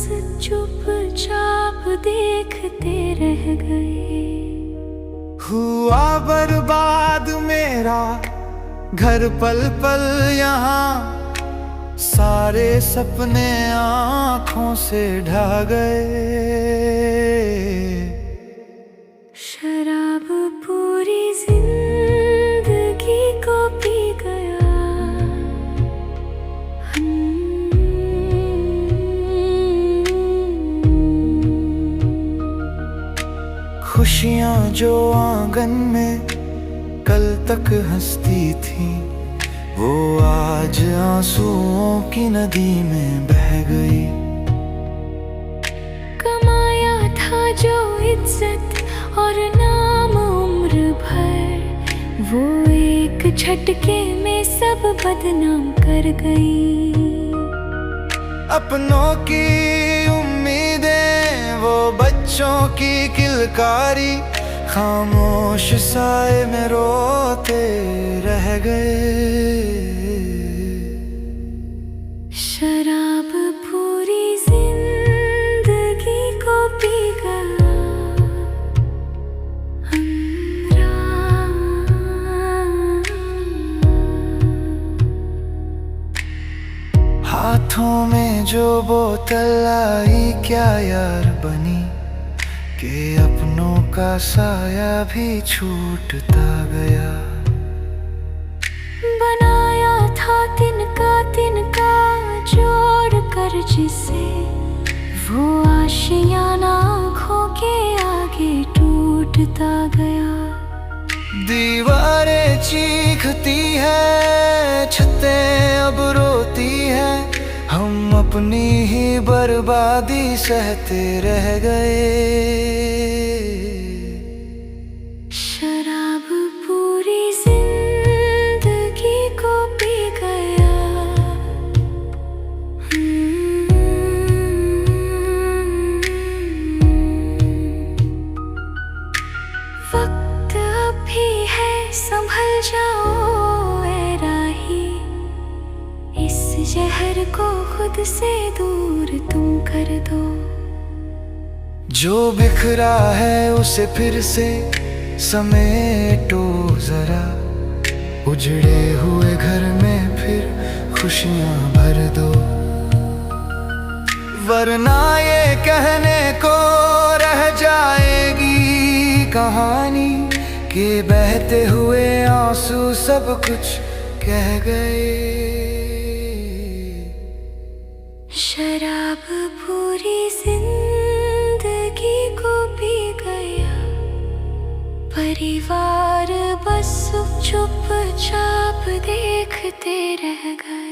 चुपचाप देखते रह गए। हुआ बर्बाद मेरा घर पल पल यहाँ, सारे सपने आँखों से ढह गए। शराब पूरी जिंदगी को पी गया। खुशियाँ जो आंगन में कल तक हंसती थी, वो आज आंसुओं की नदी में बह गई। कमाया था जो इज्जत और नाम उम्र भर, वो एक झटके में सब बदनाम कर गई। अपनों की उम्मीदें, वो बच्चों की किलकारी, खामोश साए में रोते रह गए। शराब पूरी जिंदगी को पी गया। हाथों में जो बोतल आई क्या यार बनी, कि अपनों का साया भी छूटता गया। बनाया था तिनका जोड़ कर जिसे, वो आशियाना आँखों के आगे टूटता गया। दीवारें चीखती है, छतें अब रोती है, हम अपनी ही बर्बादी सहते रह गए। शराब पूरी जिंदगी को पी गया। वक्त अभी है, संभल जाओ ऐ राही, इस जहर को खुद से दूर तुम कर दो। जो बिखरा है उसे फिर से समेटो जरा, उजड़े हुए घर में फिर खुशियां भर दो। वरना ये कहने को रह जाएगी कहानी, कि बहते हुए आंसू सब कुछ कह गए। शराब पूरी जिंदगी को पी गया। परिवार बस चुपचाप देखते रह गए।